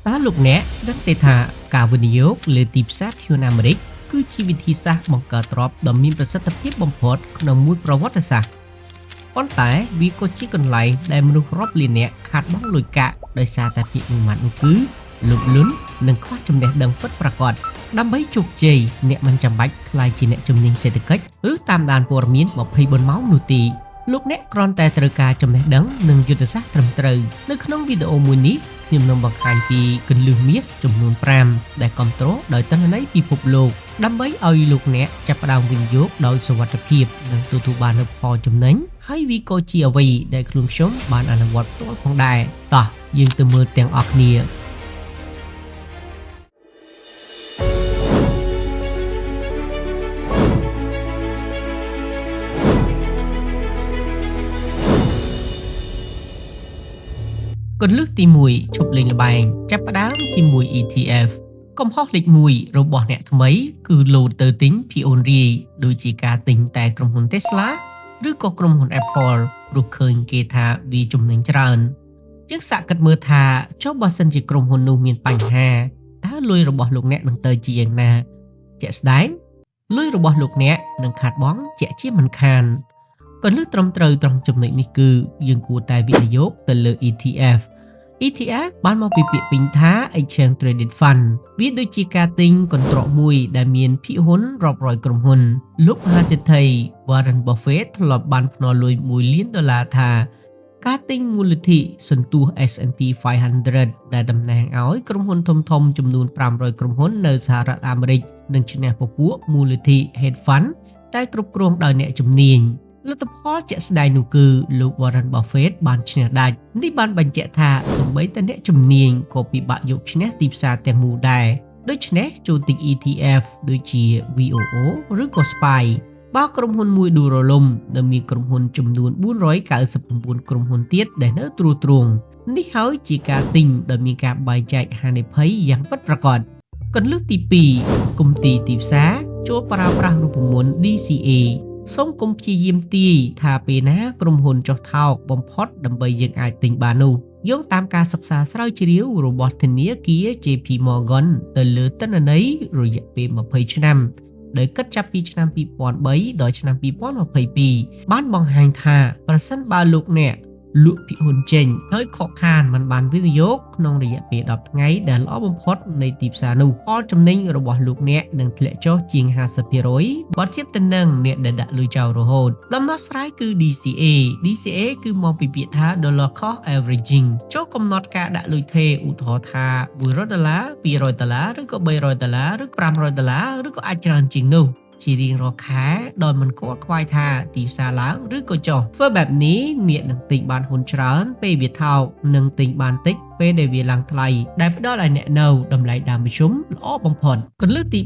តើលោកអ្នកដឹងទេថាការវិនិយោគលើទីផ្សារភាគអាមេរិកគឺជាវិធីសាស្ត្របង្កើតទ្រព្យដ៏មានប្រសិទ្ធភាពបំផុតក្នុងមួយប្រវត្តិសាស្ត្រប៉ុន្តែវាក៏ជាកន្លែងដែលមនុស្សរាប់លាននាក់ខាតបង់លុយកាក់ដោយសារតែពាក្យមួយម៉ាត់នោះគឺលោភលន់និងខ្វះចំណេះដឹងពិតប្រាកដដើម្បីជោគជ័យអ្នកមិនចាំបាច់ក្លាយជាអ្នកជំនាញសេដ្ឋកិច្ចឬតាមដានព័ត៌មាន24ម៉ោងនោះទេលោកអ្នកគ្រាន់តែត្រូវការចំណេះដឹងនិងយុទ្ធសាស្ត្រត្រឹមត្រូវនៅក្នុងវីដេអូមួយនេះខ្ញុំនឹងបង្ហាញពីគន្លឹះមាសចំនួន5ដែលគ្រប់គ្រងដោយទិន្នន័យពិភពលោកដើម្បីឲ្យលោកអ្នកចាប់ផ្ដើមវិនិយោគដោយសុវត្ថិភាពនិងទទួលបាននូវផលចំណេញហើយវាក៏ជាអ្វីដែលខ្លួនខ្ញុំបានអនុវត្តផ្ទាល់ផងដែរតោះយើងទៅមើលទាំងអស់គ្នាគន្លឹះទី1ឈប់លេងល្បែងចាប់ផ្ដើមជាមួយ ETF កំហុសលេខ1របស់អ្នកថ្មីគឺលោតទៅទិញភាគអូនរាយដូចជាការទិញតែក្រុមហ៊ុន Tesla ឬក៏ក្រុមហ៊ុន Apple ព្រោះឃើញគេថាវាចំណេញច្រើនយើងសាកគិតមើលថាចុះបើសិនជាក្រុមហ៊ុននោះមានបញ្ហាតើលុយរបស់លោកអ្នកនឹងទៅជាយ៉ាងណាជាក់ស្ដែងលុយរបស់លោកអ្នកនឹងខាតបង់ជាក់ជាមិនខានគន្លឹះត្រឹមត្រូវត្រង់ចំណុចនេះគឺយើងគួរតែវិនិយោគទៅលើ ETF បានមកពីពាក្យពេញថា Exchange Traded Fund វាដូចជាការទិញកន្ត្រកមួយដែលមានភាគហ៊ុនរាប់រយក្រុមហ៊ុនលោកមហាសេដ្ឋី Warren Buffett ធ្លាប់បានភ្នាល់លុយ$1លានថាការទិញមូលនិធិសន្ទុះ S&P 500 ដែលតំណាងឲ្យក្រុមហ៊ុនធំៗចំនួន500ក្រុមហ៊ុននៅសហរដ្ឋអាមេរិកនឹងឈ្នះពពួកមូលនិធិ Hedge Fund តែគ្រប់គ្រងដោយអ្នកជំនាញលទ្ធផលជាក់ស្ដែងនោះគឺលោក Warren Buffett បានឈ្នះដាច់នេះបានបញ្ជាក់ថាសូម្បីតែអ្នកជំនាញក៏ពិបាកយកឈ្នះទីផ្សារទាំងមូលដែរដូច្នេះចូលទិញ ETF ដូចជា VOO ឬក៏ SPY បើក្រុមហ៊ុនមួយដួលរលំនៅមានក្រុមហ៊ុនចំនួន499ក្រុមហ៊ុនទៀតដែលនៅទ្រទ្រង់នេះហើយជាការទិញដែលមានការបែងចែកហានិភ័យយ៉ាងពិតប្រាកដគន្លឹះទី2គំទីទីផ្សារចូលប្រើប្រាស់រូបមន្ត DCAសូមកុំព្យាយាមទាយថាពេលណាក្រុមហ៊ុនចុះថោកបំផុតដើម្បីយើងអាចទិញបាននោះយោងតាមការសិក្សាស្រាវជ្រាវរបស់ធនាគារ JP Morgan ទៅលើទិន្នន័យរយៈពេល20ឆ្នាំដោយគិតចាប់ពីឆ្នាំ2003ដល់ឆ្នាំ2022បានបង្ហាញថាប្រសិនបើលោកអ្នកលក់ភាគហ៊ុនចេញហើយខកខានមិនបានវិនិយោគក្នុងរយៈពេល10ថ្ងៃដែលល្អបំផុតនៃទីផ្សារនោះផលចំណេញរបស់លោកអ្នកនឹងធ្លាក់ចុះជាង 50% បើធៀបទៅនឹងអ្នកដែលដាក់លុយចោលរហូតដំណោះស្រាយគឺ DCA គឺមកពីពាក្យថា Dollar Cost Averaging ចូលកំណត់ការដាក់លុយថេរឧទាហរណ៍ថា$100 $200 ឬក៏$300 ឬ$500 ឬក៏អាចច្រើនជាងនោះជារៀងរាល់ខែដោយមិនគួរខ្វាយថាទីផ្សារឡើងឬក៏ចុះធ្វើបែបនេះអ្នកនឹងទិញបានហ៊ុនច្រើនពេលវាថោកនិងទិញបានតិចពេលដែលវាឡើងថ្លៃដែលផ្ដល់ឲ្យអ្នកនៅតម្លៃដើមមធ្យមល្អបំផុតគន្លឹះទី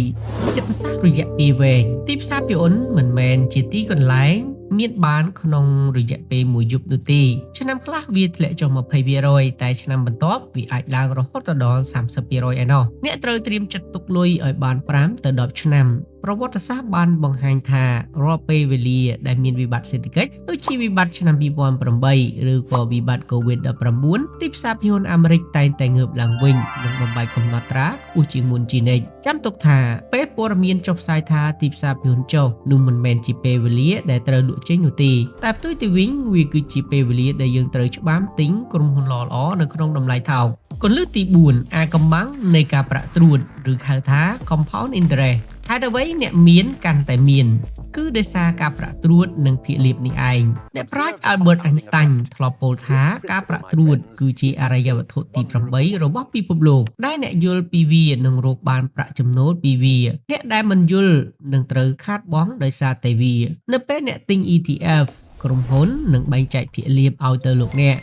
3ចិត្តសាស្ត្ររយៈពេលវែងទីផ្សារភាគហ៊ុនមិនមែនជាទីកន្លែងមានបានក្នុងរយៈពេលមួយយប់នោះទេឆ្នាំខ្លះវាធ្លាក់ចុះ 20% តែឆ្នាំបន្ទាប់វាអាចឡើងរហូតដល់ 30% ឯណោះអ្នកត្រូវត្រៀមចិត្តទុកលុយឲ្យបាន5ទៅ10ឆ្នាំប្រវត្តិសាស្ត្របានបង្ហាញថារាល់ពេលវេលាដែលមានវិបត្តិសេដ្ឋកិច្ចដូចជាវិបត្តិឆ្នាំ2008ឬក៏វិបត្តិ COVID-19 ទីផ្សារភាគហ៊ុនអាមេរិកតែងតែងើបឡើងវិញនិងបំបែកកំណត់ត្រាខ្ពស់ជាងមុនជានិច្ចចាំទុកថាពេលព័ត៌មានចុះផ្សាយថាទីផ្សារភាគហ៊ុនចុះនោះមិនមែនជាពេលវេលាដែលត្រូវលក់ចេញនោះទេតែផ្ទុយទៅវិញវាគឺជាពេលវេលាដែលយើងត្រូវច្បាមទិញក្រុមហ៊ុនល្អៗនៅក្នុងតម្លៃថោកគន្លឹះទី4អាកំបាំងនៃការប្រាក់ត្រួតឬហៅថា Compound Interestហេតុអ្វីអ្នកមានកាន់តែមានគឺដោយសារការប្រាក់ត្រួតនិងភាគលាភនេះឯងអ្នកប្រាជ្ញ Albert Einstein ធ្លាប់ពោលថាការប្រាក់ត្រួតគឺជាអរិយវត្ថុទី8របស់ពិភពលោកដែលអ្នកយល់ពីវានឹងរកបានប្រាក់ចំណូលពីវាអ្នកដែលមិនយល់នឹងត្រូវខាតបង់ដោយសារតែវានៅពេលអ្នកទិញ ETF ក្រុមហ៊ុននឹងបែងចែកភាគលាភឲ្យទៅលោកអ្នក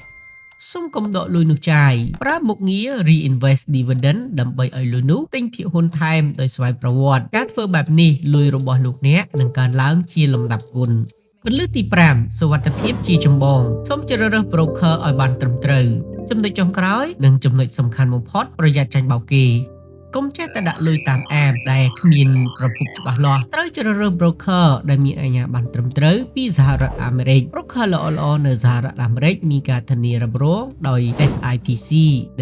សូមកុំដកលុយនោះចាយប្រើមុខងារ reinvest dividend ដើម្បីឲ្យលុយនោះទិញភាគហ៊ុនថែមដោយស្វ័យប្រវត្តិការធ្វើបែបនេះលុយរបស់លោកអ្នកនឹងកើនឡើងជាលំដាប់គុណគន្លឹះទី5សុវត្ថិភាពជាចម្បងសូមជ្រើសរើស broker ឲ្យបានត្រឹមត្រូវចំណុចចុងក្រោយនិងចំណុចសំខាន់បំផុតប្រយ័ត្នចាញ់បោកគេ កុំចេះតែដាក់លុយតាម app ដែលគ្មានប្រភពច្បាស់លាស់ត្រូវជ្រើសរើស broker ដែលមានអាជ្ញាប័ណ្ណត្រឹមត្រូវពីសហរដ្ឋអាមេរិក broker ល្អៗនៅសហរដ្ឋអាមេរិកមានការធានារ៉ាប់រងដោយ SIPC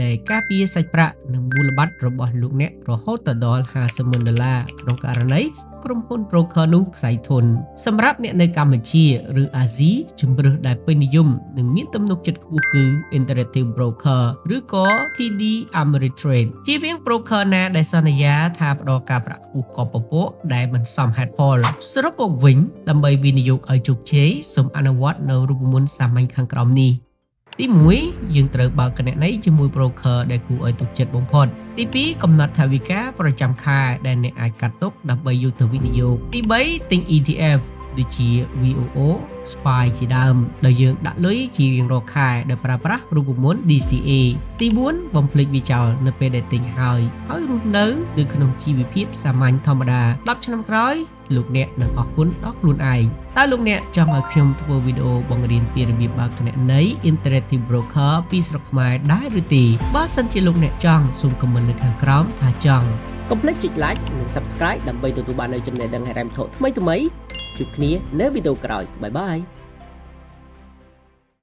ដែលការពារសាច់ប្រាក់និងមូលបត្ររបស់លោកអ្នករហូតដល់ $50,000 ក្នុងករណីក្រុមហ៊ុន broker នោះខ្សែធនសម្រាប់អ្នកនៅកម្ពុជាឬអាស៊ីជម្រើសដែលពេញនិយមនិងមានទំនុកចិត្តខ្ពស់គឺ Interactive Broker ឬក៏ TD Ameritrade ជៀសវាង broker ណាដែលសន្យាថាផ្ដល់ការប្រាក់ខ្ពស់កប់ពពកដែលមិនសមហេតុផលសរុបមកវិញដើម្បីវិនិយោគឲ្យជោគជ័យសូមអនុវត្តនៅរូបមន្តសាមញ្ញខាងក្រោមនេះទី1យើងត្រូវបើកគណនីជាមួយ broker ដែលគួរឲ្យទុកចិត្តបំផុតទី2កំណត់ថវិកាប្រចាំខែដែលអ្នកអាចកាត់ទុកដើម្បីយកទៅវិនិយោគទី3ទិញ ETF ដូចជា VOO, SPY ជាដើមដែលយើងដាក់លុយជារៀងរាល់ខែដោយប្រើប្រាស់រូបមន្ត DCA ទី4បំភ្លេចវាចោលនៅពេលដែលទិញហើយរស់នៅក្នុងជីវភាពសាមញ្ញធម្មតា10ឆ្នាំក្រោយលោកអ្នកនឹងអរគុណដល់ខ្លួនឯងតើលោកអ្នកចង់ឲ្យខ្ញុំធ្វើវីដេអូបង្រៀនពីរបៀបបើកគណនី Interactive Broker ពីស្រុកខ្មែរដែរឬទេបើសិនជាលោកអ្នកចង់សូមខមមិននៅខាងក្រោមថាចង់កុំភ្លេចចុច like និង Subscribe ដើម្បីទទួលបាននូវចំណេះដឹងហិរញ្ញវត្ថុថ្មីៗជួបគ្នានៅវីដេអូក្រោយបាយបាយ